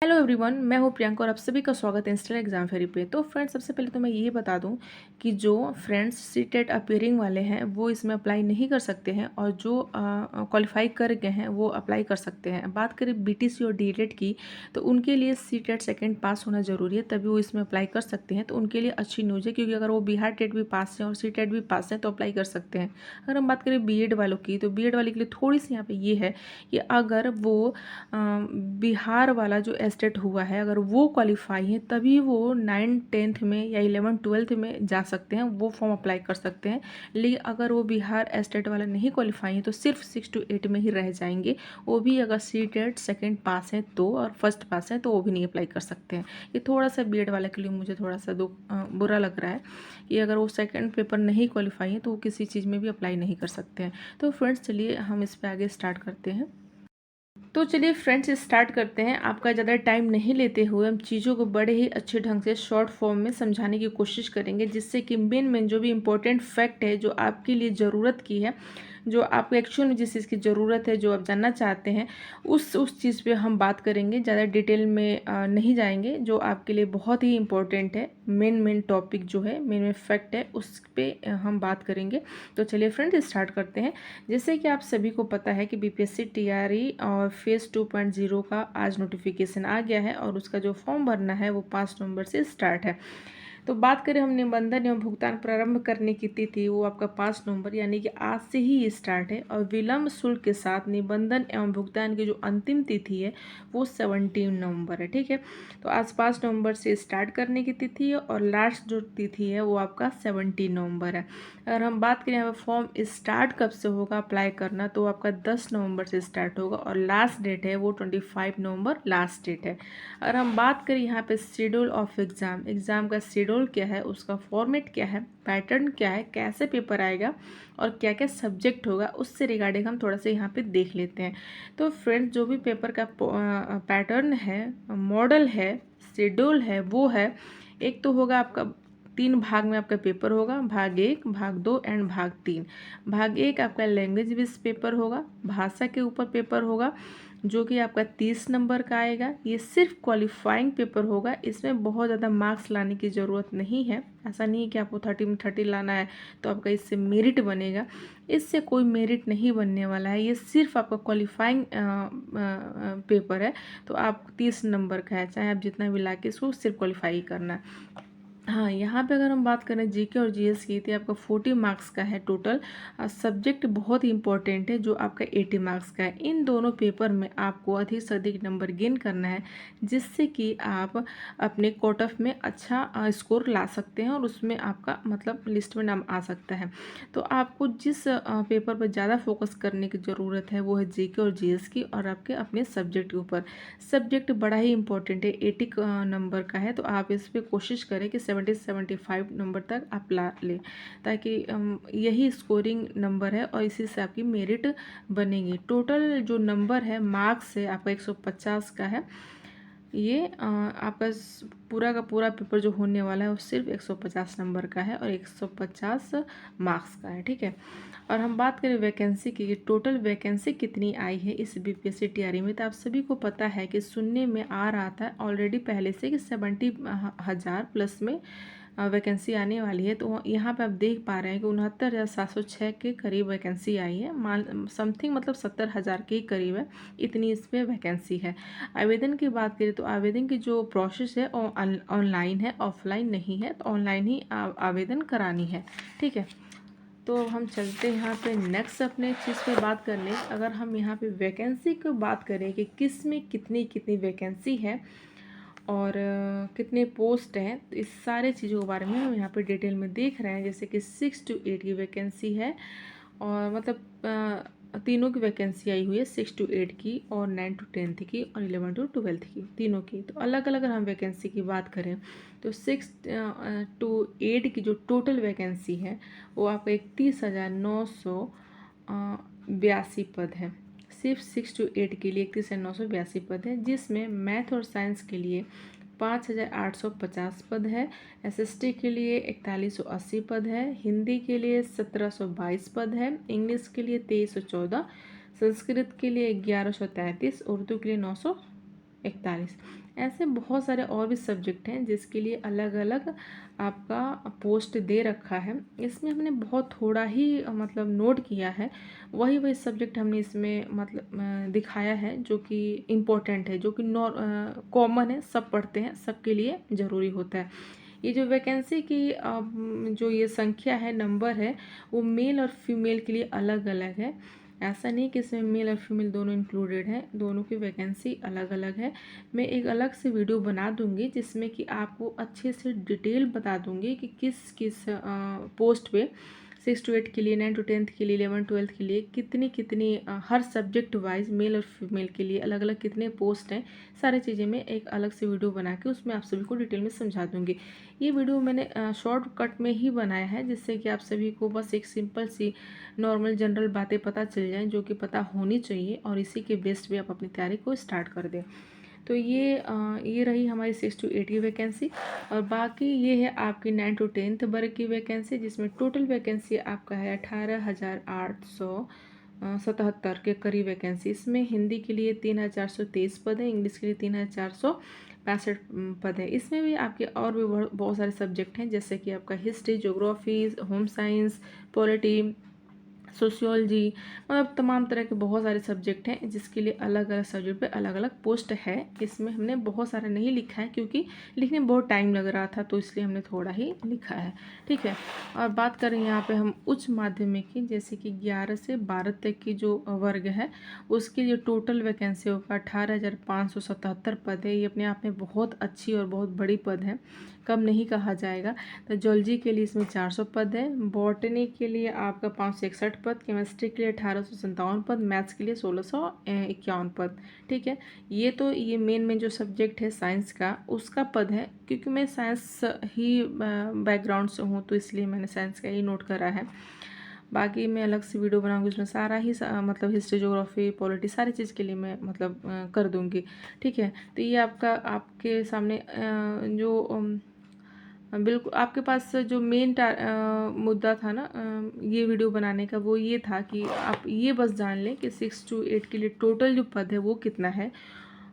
Hello everyone, मैं हूँ प्रियंका और आप सभी का स्वागत है इंस्टेंट एग्जाम फेरी पे। तो फ्रेंड्स, सबसे पहले तो मैं ये बता दूं कि जो फ्रेंड्स सीटेट अपीयरिंग वाले हैं वो इसमें अप्लाई नहीं कर सकते हैं और जो क्वालिफाई कर गए हैं वो अप्लाई कर सकते हैं। बात करें बीटीसी और डीएलएड की, तो उनके लिए सीटेट सेकंड पास होना जरूरी है, तभी वो इसमें अप्लाई कर सकते हैं। तो उनके लिए अच्छी न्यूज़ है, क्योंकि अगर वो बिहार टेट भी पास हैं और सीटेट भी पास हैं तो अप्लाई कर सकते हैं। अगर हम बात करें बीएड वालों की, तो बीएड वाले के लिए थोड़ी सी यहाँ पे ये है कि अगर वो बिहार वाला जो एस्टेट हुआ है, अगर वो क्वालिफाई है तभी वो 9th-10th में या 11th-12th में जा सकते हैं, वो फॉर्म अप्लाई कर सकते हैं। लेकिन अगर वो बिहार एस्टेट वाला नहीं क्वालिफाई है तो सिर्फ 6 to 8 में ही रह जाएंगे। वो भी अगर सी टेट सेकेंड पास है तो, और फर्स्ट पास है तो वो भी नहीं अप्लाई कर सकते हैं। ये थोड़ा सा बीएड वाले के लिए मुझे थोड़ा सा बुरा लग रहा है कि अगर वो सेकेंड पेपर नहीं क्वालिफाई है तो वो किसी चीज़ में भी अप्लाई नहीं कर सकते हैं। तो फ्रेंड्स, चलिए हम इस पर आगे स्टार्ट करते हैं। तो चलिए फ्रेंड्स, स्टार्ट करते हैं। आपका ज़्यादा टाइम नहीं लेते हुए हम चीज़ों को बड़े ही अच्छे ढंग से शॉर्ट फॉर्म में समझाने की कोशिश करेंगे, जिससे कि मेन जो भी इम्पोर्टेंट फैक्ट है जो आपके लिए ज़रूरत की है, जो आपको एक्चुअल में जिस चीज़ की ज़रूरत है, जो आप जानना चाहते हैं, उस चीज़ पे हम बात करेंगे। ज़्यादा डिटेल में नहीं जाएंगे। जो आपके लिए बहुत ही इम्पोर्टेंट है, मेन टॉपिक जो है, मेन फैक्ट है, उस पर हम बात करेंगे। तो चलिए फ्रेंड्स, स्टार्ट करते हैं। जैसे कि आप सभी को पता है कि बीपीएससी टीआरई और फेज़ 2.0 का आज नोटिफिकेशन आ गया है और उसका जो फॉर्म भरना है वो 5 नवंबर से स्टार्ट है। तो बात करें हम निबंधन एवं भुगतान प्रारंभ करने की तिथि, वो आपका 5 नवंबर यानी कि आज से ही ये स्टार्ट है। और विलंब शुल्क के साथ निबंधन एवं भुगतान की जो अंतिम तिथि है वो 17 नवंबर है। ठीक है, तो आज 5 नवंबर से स्टार्ट करने की तिथि है और लास्ट जो तिथि है वो आपका 17 नवंबर है। अगर हम बात करें यहाँ पर फॉर्म स्टार्ट कब से होगा अप्लाई करना, तो आपका 10 नवंबर से स्टार्ट होगा और लास्ट डेट है वो 25 नवंबर लास्ट डेट है। अगर हम बात करें यहाँ पे शेड्यूल ऑफ एग्ज़ाम का शेड्यूल क्या है, उसका फॉर्मेट क्या है, पैटर्न क्या है, कैसे पेपर आएगा और क्या क्या सब्जेक्ट होगा, उससे रिगार्डिंग हम थोड़ा सा यहाँ पे देख लेते हैं। तो फ्रेंड्स, जो भी पेपर का पैटर्न है, मॉडल है, शेड्यूल है, वो है, एक तो होगा आपका 3 भाग में आपका पेपर होगा, भाग 1, भाग 2 एंड भाग 3। भाग 1 आपका लैंग्वेज बेस्ड पेपर होगा, भाषा के ऊपर पेपर होगा, जो कि आपका 30 नंबर का आएगा। ये सिर्फ क्वालिफाइंग पेपर होगा, इसमें बहुत ज़्यादा मार्क्स लाने की ज़रूरत नहीं है। ऐसा नहीं है कि आपको 30 में 30 लाना है तो आपका इससे मेरिट बनेगा, इससे कोई मेरिट नहीं बनने वाला है। ये सिर्फ आपका क्वालिफाइंग पेपर है। तो आप 30 नंबर का है, चाहे आप जितना भी ला के इसको सिर्फ क्वालिफाई करना है। हाँ, यहाँ पे अगर हम बात करें जीके और जीएस की, तो आपका 40 मार्क्स का है टोटल। सब्जेक्ट बहुत ही इंपॉर्टेंट है जो आपका 80 मार्क्स का है। इन दोनों पेपर में आपको अधिक से अधिक नंबर गेन करना है, जिससे कि आप अपने कोट ऑफ में अच्छा स्कोर ला सकते हैं और उसमें आपका मतलब लिस्ट में नाम आ सकता है। तो आपको जिस पेपर पर ज़्यादा फोकस करने की ज़रूरत है वो है जीके और जीएस की, और आपके अपने सब्जेक्ट के ऊपर। सब्जेक्ट बड़ा ही इंपॉर्टेंट है, 80 नंबर का है, तो आप इस पर कोशिश करें कि 70-75 नंबर तक आप ला लें, ताकि यही स्कोरिंग नंबर है और इसी से आपकी मेरिट बनेगी। टोटल जो नंबर है, मार्क्स है आपका 150 का है। ये आपका पूरा का पूरा पेपर जो होने वाला है वो सिर्फ 150 नंबर का है और 150 मार्क्स का है। ठीक है, और हम बात करें वैकेंसी की, टोटल वैकेंसी कितनी आई है इस बीपीएससी टीआरई में, तो आप सभी को पता है कि सुनने में आ रहा था ऑलरेडी पहले से कि 70,000 प्लस में वैकेंसी आने वाली है। तो यहाँ पे आप देख पा रहे हैं कि 69,706 के करीब वैकेंसी आई है, मान समथिंग मतलब 70,000 के करीब है, इतनी इस पर वैकेंसी है। आवेदन की बात करें तो आवेदन की जो प्रोसेस है ऑनलाइन है, ऑफलाइन नहीं है, तो ऑनलाइन ही आवेदन करानी है। ठीक है, तो हम चलते हैं यहाँ पे नेक्स्ट अपने चीज़ पे बात करने। अगर हम यहाँ पे वैकेंसी की बात करें कि किस में कितनी कितनी वैकेंसी है और कितने पोस्ट हैं, तो इस सारे चीज़ों के बारे में हम यहाँ पे डिटेल में देख रहे हैं। जैसे कि 6 to 8 की वैकेंसी है, और मतलब तीनों की वैकेंसी आई हुई है, 6 to 8 की और 9 to 10th की और 11 to 12th की, तीनों की। तो अलग अलग हम वैकेंसी की बात करें तो 6 to 8 की जो टोटल वैकेंसी है वो आपका 31,982 पद है। सिर्फ 6 to 8 के लिए 31,982 पद है, जिसमें मैथ और साइंस के लिए 5,850 पद है, एसएसटी के लिए 4180 पद है, हिंदी के लिए 1722 पद है, इंग्लिश के लिए 2314, संस्कृत के लिए 1133, उर्दू के लिए 41। ऐसे बहुत सारे और भी सब्जेक्ट हैं जिसके लिए अलग अलग आपका पोस्ट दे रखा है। इसमें हमने बहुत थोड़ा ही मतलब नोट किया है, वही वही सब्जेक्ट हमने इसमें मतलब दिखाया है जो कि इम्पोर्टेंट है, जो कि कॉमन है, सब पढ़ते हैं, सबके लिए ज़रूरी होता है। ये जो वैकेंसी की जो ये संख्या है, नंबर है, वो मेल और फीमेल के लिए अलग अलग है। ऐसा नहीं कि इसमें मेल और फीमेल दोनों इंक्लूडेड है, दोनों की वैकेंसी अलग अलग है। मैं एक अलग से वीडियो बना दूंगी जिसमें कि आपको अच्छे से डिटेल बता दूंगी कि किस किस पोस्ट पे 6 to 8 के लिए, 9 to 10 के लिए, 11 12 के लिए कितनी कितनी हर सब्जेक्ट वाइज मेल और फीमेल के लिए अलग अलग कितने पोस्ट हैं। सारी चीज़ें मैं एक अलग से वीडियो बना के उसमें आप सभी को डिटेल में समझा दूंगी। ये वीडियो मैंने शॉर्टकट में ही बनाया है जिससे कि आप सभी को बस एक सिंपल सी नॉर्मल जनरल बातें पता चल जाएं जो कि पता होनी चाहिए, और इसी के बेस्ड पे आप अपनी तैयारी को स्टार्ट कर दें। तो ये रही हमारी 6 to 8 की वैकेंसी। और बाकी ये है आपकी 9 to 10 वर्ग की वैकेंसी, जिसमें टोटल वैकेंसी आपका है 18,877 के करीब वैकेंसी। इसमें हिंदी के लिए 3,423 पद है, इंग्लिश के लिए 3,465 पद है। इसमें भी आपके और भी बहुत सारे सब्जेक्ट हैं, जैसे कि आपका history, geography, home science, polity, sociology, मतलब तमाम तरह के बहुत सारे सब्जेक्ट हैं जिसके लिए अलग अलग सब्जेक्ट पे अलग अलग पोस्ट है। इसमें हमने बहुत सारा नहीं लिखा है क्योंकि लिखने में बहुत टाइम लग रहा था, तो इसलिए हमने थोड़ा ही लिखा है। ठीक है। और बात करें यहाँ पे हम उच्च माध्यमिक की, जैसे कि 11 से 12 तक की जो वर्ग है उसके लिए टोटल वैकेंसी होगा 18,577 पद है। ये अपने आप में बहुत अच्छी और बहुत बड़ी पद है, कम नहीं कहा जाएगा। तो जूलॉजी के लिए इसमें 400 पद है, बॉटनी के लिए आपका 561 पद, केमिस्ट्री के लिए 1857 पद, मैथ्स के लिए 1651 पद। ठीक है। ये तो ये मेन जो सब्जेक्ट है साइंस का उसका पद है, क्योंकि मैं साइंस ही बैकग्राउंड से हूँ तो इसलिए मैंने साइंस का ही नोट करा है। बाकी मैं अलग से वीडियो बनाऊंगी उसमें सारा ही मतलब हिस्ट्री, ज्योग्राफी, पॉलिटी सारी चीज़ के लिए मैं मतलब कर दूंगी। ठीक है। तो ये आपका आपके सामने जो बिल्कुल आपके पास जो मेन मुद्दा था ना ये वीडियो बनाने का, वो ये था कि आप ये बस जान लें कि 6 to 8 के लिए टोटल जो पद है वो कितना है,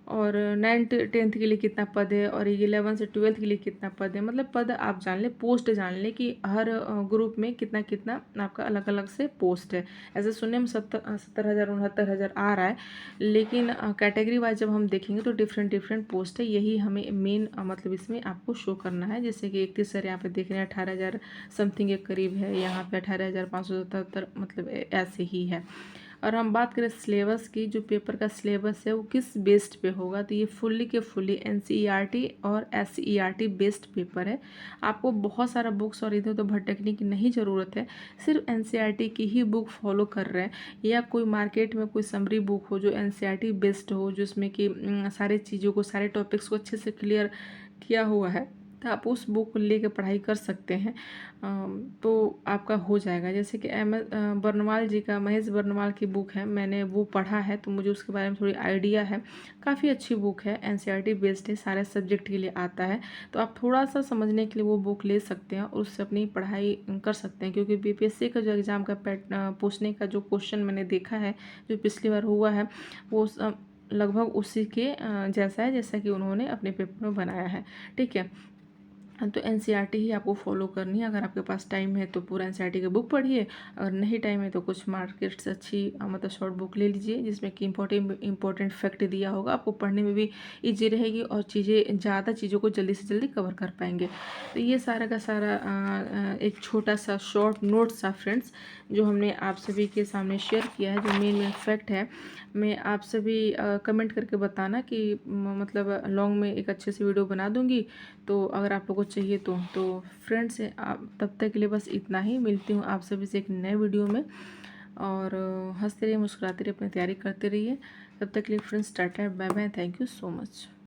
और 9 to 10 के लिए कितना पद है, और 11 से 12 के लिए कितना पद है। मतलब पद आप जान लें, पोस्ट जान लें कि हर ग्रुप में कितना कितना आपका अलग अलग से पोस्ट है। ऐसे सुनने में 70,000 69,000 आ रहा है, लेकिन कैटेगरी वाइज जब हम देखेंगे तो डिफरेंट डिफरेंट पोस्ट है। यही हमें मेन मतलब इसमें आपको शो करना है। जैसे कि 31 सर यहाँ पे देख रहे हैं 18,000 समथिंग के करीब है, यहाँ पे 18,577 मतलब ऐसे ही है। और हम बात करें सिलेबस की, जो पेपर का सिलेबस है वो किस बेस्ड पे होगा, तो ये फुल्ली के फुल्ली एनसीईआरटी और एससीईआरटी बेस्ड पेपर है। आपको बहुत सारा बुक्स और इधर उधर भटकने की नहीं ज़रूरत है, सिर्फ एनसीईआरटी की ही बुक फॉलो कर रहे हैं, या कोई मार्केट में कोई समरी बुक हो जो एनसीईआरटी बेस्ड हो, जिसमें कि सारे चीज़ों को, सारे टॉपिक्स को अच्छे से क्लियर किया हुआ है, तो आप उस बुक को लेकर पढ़ाई कर सकते हैं। तो आपका हो जाएगा। जैसे कि बर्नवाल जी का, महेश बर्नवाल की बुक है, मैंने वो पढ़ा है तो मुझे उसके बारे में थोड़ी आइडिया है। काफ़ी अच्छी बुक है, एनसीईआरटी बेस्ड है, सारे सब्जेक्ट के लिए आता है, तो आप थोड़ा सा समझने के लिए वो बुक ले सकते हैं और उससे अपनी पढ़ाई कर सकते हैं। क्योंकि बीपीएससी का जो एग्ज़ाम का पूछने का जो क्वेश्चन मैंने देखा है, जो पिछली बार हुआ है, वो लगभग उसी के जैसा है जैसा कि उन्होंने अपने पेपर में बनाया है। ठीक है। तो एनसीईआरटी ही आपको फॉलो करनी है। अगर आपके पास टाइम है तो पूरा एनसीईआरटी की बुक पढ़िए, अगर नहीं टाइम है तो कुछ मार्केट से अच्छी मतलब शॉर्ट बुक ले लीजिए जिसमें कि इंपॉर्टेंट फैक्ट दिया होगा, आपको पढ़ने में भी ईजी रहेगी और ज़्यादा चीज़ों को जल्दी से जल्दी कवर कर पाएंगे। तो ये सारा का सारा एक छोटा सा शॉर्ट नोट सा फ्रेंड्स जो हमने आप सभी के सामने शेयर किया है, जो मेन फैक्ट है। मैं आप सभी कमेंट करके बताना कि मतलब लॉन्ग में एक अच्छे से वीडियो बना दूंगी, तो अगर आप लोगों को चाहिए तो फ्रेंड्स आप तब तक के लिए बस इतना ही। मिलती हूँ आप सभी से एक नए वीडियो में, और हंसते रहिए, मुस्कुराते रहिए, अपनी तैयारी करते रहिए। तब तक के लिए friends tata, bye bye, thank you so much.